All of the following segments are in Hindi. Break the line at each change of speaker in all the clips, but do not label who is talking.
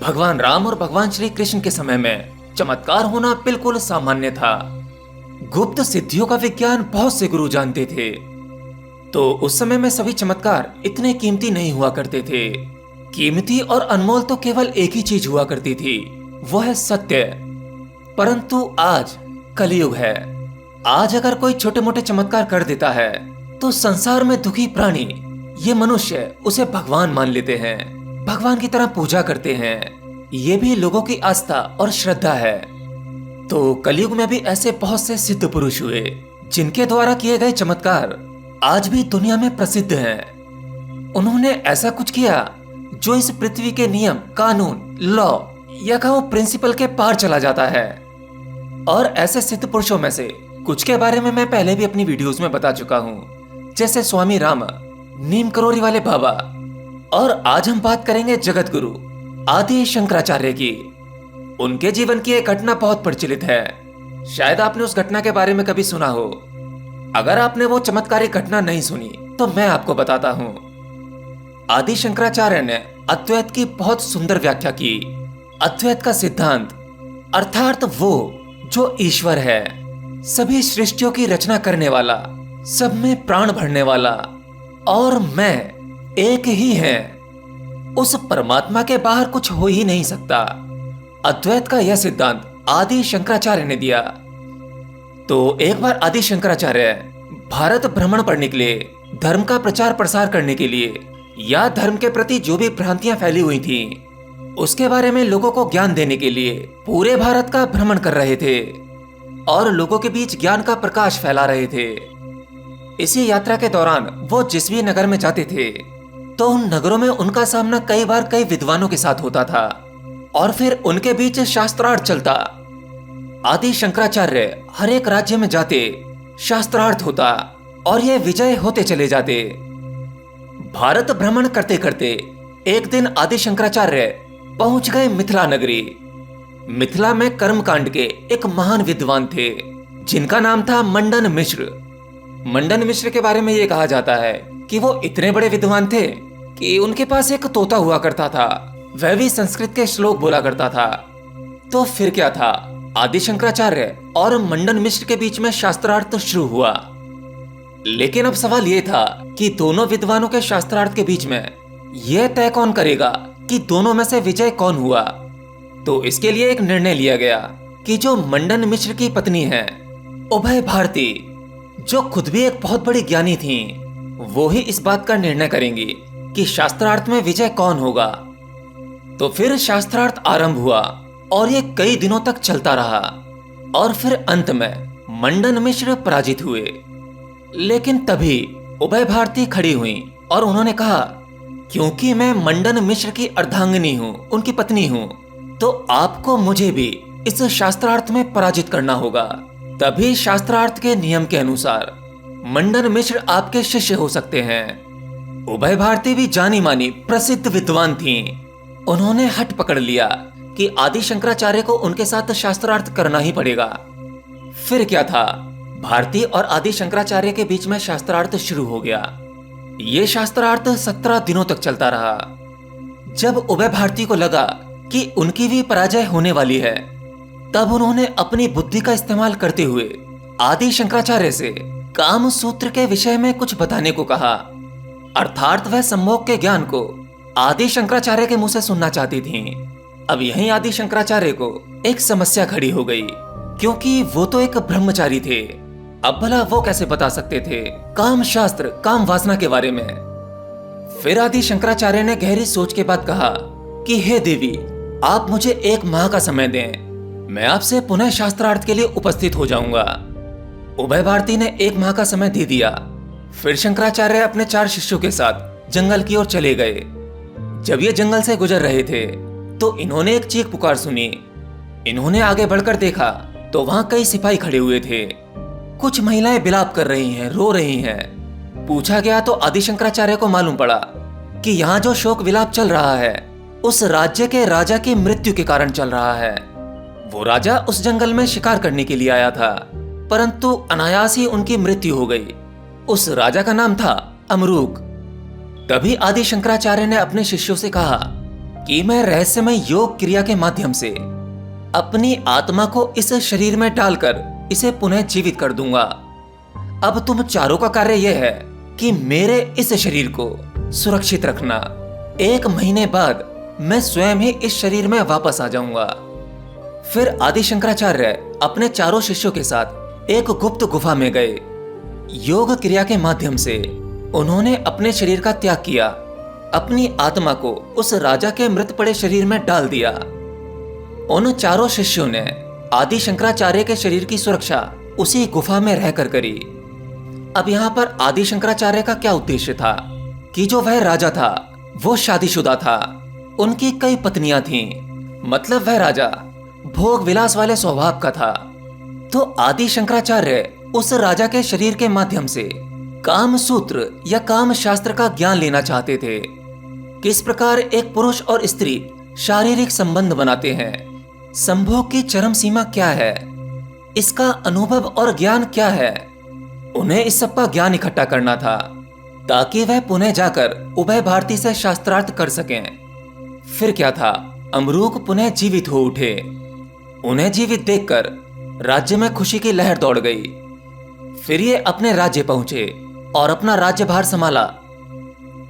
भगवान राम और भगवान श्री कृष्ण के समय में चमत्कार होना बिल्कुल सामान्य था। गुप्त सिद्धियों का विज्ञान बहुत से गुरु जानते थे। तो उस समय में सभी चमत्कार इतने कीमती नहीं हुआ करते थे। कीमती और अनमोल तो केवल एक ही चीज हुआ करती थी, वो है सत्य। परंतु आज कलयुग है। आज अगर कोई छोटे मोटे चमत्कार कर देता है तो संसार में दुखी प्राणी, ये मनुष्य उसे भगवान मान लेते हैं, भगवान की तरह पूजा करते हैं। ये भी लोगों की आस्था और श्रद्धा है। तो कलयुग में भी ऐसे बहुत से सिद्ध पुरुष हुए जिनके द्वारा किए गए चमत्कार आज भी दुनिया में प्रसिद्ध हैं। उन्होंने ऐसा कुछ किया जो इस पृथ्वी के नियम, कानून, लॉ या कहो प्रिंसिपल के पार चला जाता है। और ऐसे सिद्ध पुरुषों में से कुछ के बारे में मैं पहले भी अपनी वीडियोस में बता चुका हूँ, जैसे स्वामी राम, नीम करोली वाले बाबा। और आज हम बात करेंगे जगत गुरु आदि शंकराचार्य की। उनके जीवन की एक घटना बहुत प्रचलित है। शायद आपने उस घटना के बारे में कभी सुना हो। अगर आपने वो चमत्कारिक घटना नहीं सुनी तो मैं आपको बताता हूँ। आदि शंकराचार्य ने अद्वैत की बहुत सुंदर व्याख्या की। अद्वैत का सिद्धांत अर्थात वो जो ईश्वर है, सभी सृष्टियों की रचना करने वाला, सब में प्राण भरने वाला और मैं एक ही है। उस परमात्मा के बाहर कुछ हो ही नहीं सकता। अद्वैत का यह सिद्धांत आदि शंकराचार्य ने दिया। तो एक बार आदि शंकराचार्य भारत भ्रमण पर निकले, धर्म का प्रचार प्रसार करने के लिए, या धर्म के प्रति जो भी भ्रांतियां फैली हुई थीं, उसके बारे में लोगों को ज्ञान देने के लिए पूरे भारत का भ्रमण कर रहे थे और लोगों के बीच ज्ञान का प्रकाश फैला रहे थे। इसी यात्रा के दौरान वो जिस भी नगर में जाते थे तो उन नगरों में उनका सामना कई बार कई विद्वानों के साथ होता था और फिर उनके बीच शास्त्रार्थ चलता। आदि शंकराचार्य हर एक राज्य में जाते, शास्त्रार्थ होता और ये विजय होते चले जाते। भारत भ्रमण करते करते एक दिन आदि शंकराचार्य पहुंच गए मिथिला नगरी। मिथिला में कर्मकांड के एक महान विद्वान थे जिनका नाम था मंडन मिश्र। मंडन मिश्र के बारे में ये कहा जाता है कि वो इतने बड़े विद्वान थे कि उनके पास एक तोता हुआ करता था, वह भी संस्कृत के श्लोक बोला करता था। तो फिर क्या था, आदि शंकराचार्य और मंडन मिश्र के बीच में शास्त्रार्थ शुरू हुआ। लेकिन अब सवाल यह था कि दोनों विद्वानों के शास्त्रार्थ के बीच में यह तय कौन करेगा कि दोनों में से विजय कौन हुआ। तो इसके लिए एक निर्णय लिया गया कि जो मंडन मिश्र की पत्नी है उभय भारती, जो खुद भी एक बहुत बड़ी ज्ञानी थी, वो ही इस बात का निर्णय करेंगी कि शास्त्रार्थ में विजय कौन होगा। तो फिर शास्त्रार्थ आरंभ हुआ और ये कई दिनों तक चलता रहा और फिर अंत में मंडन मिश्र पराजित हुए। लेकिन तभी उभय भारती खड़ी हुई और उन्होंने कहा, क्योंकि मैं मंडन मिश्र की अर्धांगिनी हूँ, उनकी पत्नी हूँ, तो आपको मुझे भी इस शास्त्रार्थ में पराजित करना होगा। तभी शास्त्रार्थ के नियम के अनुसार मंडन मिश्र आपके शिष्य हो सकते हैं। उभय भारती भी जानी मानी प्रसिद्ध विद्वान थीं। उन्होंने हट पकड़ लिया कि आदि शंकराचार्य को उनके साथ शास्त्रार्थ करना ही पड़ेगा। फिर क्या था, भारती और आदि शंकराचार्य के बीच में शास्त्रार्थ शुरू हो गया। ये शास्त्रार्थ 17 दिनों तक चलता रहा। जब उभय भारती को लगा कि उनकी भी पराजय होने वाली है, तब उन्होंने अपनी बुद्धि का इस्तेमाल करते हुए आदि शंकराचार्य से काम सूत्र के विषय में कुछ बताने को कहा। अर्थात वह सम्मोह के ज्ञान को आदि शंकराचार्य के मुंह से सुनना चाहती थीं। अब यहीं आदि शंकराचार्य को एक समस्या खड़ी हो गई, क्योंकि वो तो एक ब्रह्मचारी थे। अब भला वो कैसे बता सकते थे काम शास्त्र, काम वासना के बारे में। फिर आदि शंकराचार्य ने गहरी सोच के बाद कहा कि हे देवी, आप मुझे 1 माह का समय दें, मैं आपसे पुनः शास्त्रार्थ के लिए उपस्थित हो जाऊंगा। उभय भारती ने 1 माह का समय दे दिया। फिर शंकराचार्य अपने 4 शिष्यों के साथ जंगल की ओर चले गए। जब ये जंगल से गुजर रहे थे तो इन्होंने एक चीख पुकार सुनी। इन्होंने आगे बढ़कर देखा तो वहां कई सिपाही खड़े हुए थे। कुछ महिलाएं बिलाप कर रही हैं, रो रही हैं। पूछा गया तो आदि शंकराचार्य को मालूम पड़ा कि यहाँ जो शोक विलाप चल रहा है उस राज्य के राजा की मृत्यु के कारण चल रहा है। वो राजा उस जंगल में शिकार करने के लिए आया था, परंतु अनायास ही उनकी मृत्यु हो गई। उस राजा का नाम था अमरूक। तभी आदि शंकराचार्य ने अपने शिष्यों से कहा कि मैं रहस्यमय योग क्रिया के माध्यम से अपनी आत्मा को इस शरीर में डालकर इसे पुनः जीवित कर दूंगा। अब तुम चारों का कार्य यह है कि मेरे इस शरीर को सुरक्षित रखना। 1 महीने बाद मैं स्वयं ही इस शरीर में वापस आ जाऊंगा। फिर आदि शंकराचार्य अपने चारों शिष्यों के साथ एक गुप्त गुफा में गए। योग क्रिया के माध्यम से उन्होंने अपने शरीर का त्याग किया, अपनी आत्मा को उस राजा के मृत पड़े शरीर में डाल दिया। उन चारों शिष्यों ने आदि शंकराचार्य के शरीर की सुरक्षा उसी गुफा में रहकर करी। अब यहाँ पर आदि शंकराचार्य का क्या उद्देश्य था कि जो वह राजा था वो शादीशुदा था, उनकी कई पत्नियां थीं, मतलब वह राजा भोग विलास वाले स्वभाव का था। तो आदि शंकराचार्य उस राजा के शरीर के माध्यम से काम सूत्र या काम शास्त्र का ज्ञान लेना चाहते थे। किस प्रकार एक पुरुष और स्त्री शारीरिक संबंध बनाते हैं, संभोग की चरम सीमा क्या है, इसका अनुभव और ज्ञान क्या है, उन्हें इस सब का ज्ञान इकट्ठा करना था ताकि वह पुनः जाकर उभय भारती से शास्त्रार्थ कर सकें। फिर क्या था, अमरूक पुनः जीवित हो उठे। उन्हें जीवित देखकर राज्य में खुशी की लहर दौड़ गई। फिर ये अपने राज्य पहुंचे और अपना राज्यभार संभाला।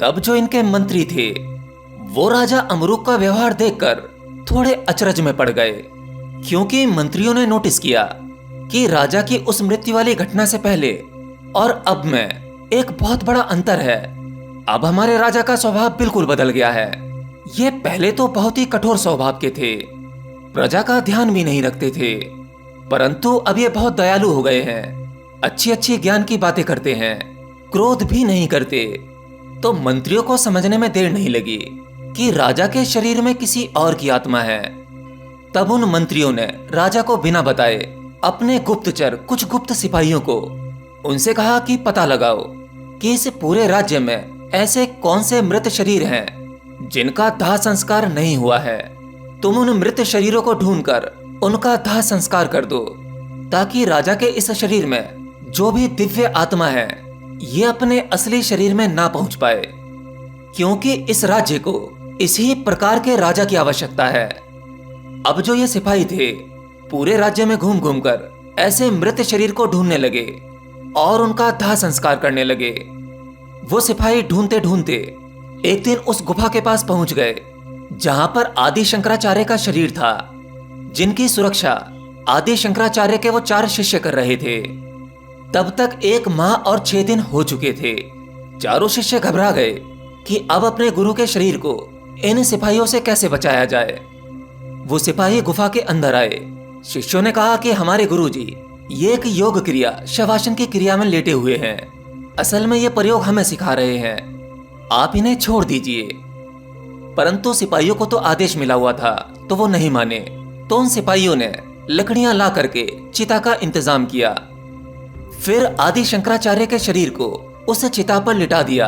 तब जो इनके मंत्री थे वो राजा अमरूक का व्यवहार देखकर थोड़े अचरज में पड़ गए, क्योंकि मंत्रियों ने नोटिस किया कि राजा की उस मृत्यु वाली घटना से पहले और अब में एक बहुत बड़ा अंतर है। अब हमारे राजा का स्वभाव बिल्कुल बदल गया है। ये पहले तो बहुत ही कठोर स्वभाव के थे, प्रजा का ध्यान भी नहीं रखते थे, परंतु अब ये बहुत दयालु हो गए हैं, अच्छी अच्छी ज्ञान की बातें करते हैं, क्रोध भी नहीं करते। तो मंत्रियों को समझने में देर नहीं लगी कि राजा के शरीर में किसी और की आत्मा है। तब उन मंत्रियों ने राजा को बिना बताए अपने गुप्तचर कुछ गुप्त सिपाहियों को उनसे कहा कि पता लगाओ कि इस पूरे राज्य में ऐसे कौन से मृत शरीर हैं जिनका दाह संस्कार नहीं हुआ है। तुम उन मृत शरीरों को ढूंढकर उनका दाह संस्कार कर दो, ताकि राजा के इस शरीर में जो भी दिव्य आत्मा है ये अपने असली शरीर में ना पहुंच पाए, क्योंकि इस राज्य को इसी प्रकार के राजा की आवश्यकता है। अब जो ये सिपाही थे पूरे राज्य में घूम घूम कर ऐसे मृत शरीर को ढूंढने लगे और उनका दाह संस्कार करने लगे। वो सिपाही ढूंढते ढूंढते एक दिन उस गुफा के पास पहुंच गए जहां पर आदि शंकराचार्य का शरीर था, जिनकी सुरक्षा आदि शंकराचार्य के वो 4 शिष्य कर रहे थे। तब तक 1 माह और 6 दिन हो चुके थे। चारों शिष्य घबरा गए कि अब अपने गुरु के शरीर को इन सिपाहियों से कैसे बचाया जाए। वो सिपाही गुफा के अंदर आए। शिष्यों ने कहा कि हमारे गुरुजी ये एक योग क्रिया शवासन की क्रिया में लेटे हुए हैं। असल में ये प्रयोग हमें सिखा रहे हैं, आप इन्हें छोड़ दीजिए। परंतु सिपाहियों को तो आदेश मिला हुआ था, तो वो नहीं माने। तो उन सिपाहियों ने लकड़ियां ला करके चिता का इंतजाम किया। फिर आदि शंकराचार्य के शरीर को उस चिता पर लिटा दिया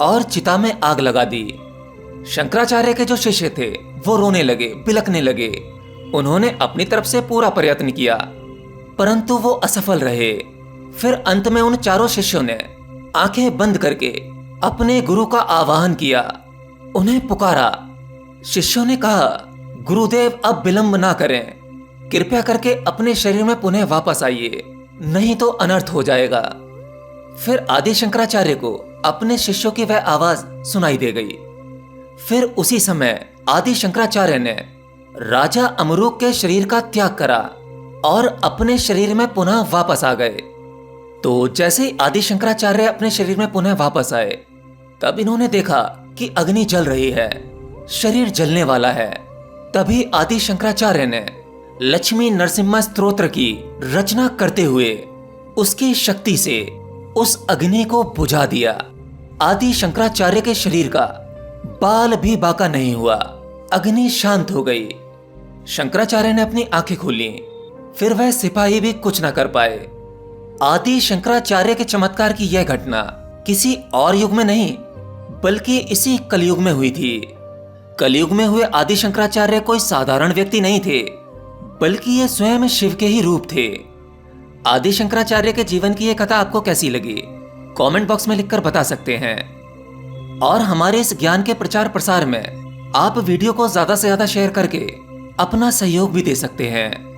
और चिता में आग लगा दी। शंकराचार्य के जो शिष्य थे वो रोने लगे, बिलखने लगे। उन्होंने अपनी तरफ से पूरा प्रयत्न किया, परंतु वो असफल रहे। फिर अंत में उन चारों शिष्यों ने आंखें बंद करके अपने गुरु का आवाहन किया, उन्हें पुकारा। शिष्यों ने कहा, गुरुदेव अब विलंब ना करें, कृपया करके अपने शरीर में पुनः वापस आइए, नहीं तो अनर्थ हो जाएगा। फिर आदि शंकराचार्य को अपने शिष्यों की वह आवाज सुनाई दे गई। फिर उसी समय आदि शंकराचार्य ने राजा अमरूक के शरीर का त्याग करा और अपने शरीर में पुनः वापस आ गए। तो जैसे ही आदि शंकराचार्य अपने शरीर में पुनः वापस आए, तब इन्होंने देखा कि अग्नि जल रही है, शरीर जलने वाला है। तभी आदि शंकराचार्य ने लक्ष्मी नरसिम्हा स्तोत्र की रचना करते हुए उसकी शक्ति से उस अग्नि को बुझा दिया। आदि शंकराचार्य के शरीर का बाल भी बाका नहीं हुआ, अग्नि शांत हो गई। शंकराचार्य ने अपनी आंखें खोली, फिर वह सिपाही भी कुछ न कर पाए। आदि शंकराचार्य के चमत्कार की यह घटना किसी और युग में नहीं, बल्कि इसी कलयुग में हुई थी। कलयुग में हुए आदि शंकराचार्य कोई साधारण व्यक्ति नहीं थे, बल्कि ये स्वयं शिव के ही रूप थे। आदि शंकराचार्य के जीवन की यह कथा आपको कैसी लगी, कमेंट बॉक्स में लिखकर बता सकते हैं। और हमारे इस ज्ञान के प्रचार प्रसार में आप वीडियो को ज्यादा से ज्यादा शेयर करके अपना सहयोग भी दे सकते हैं।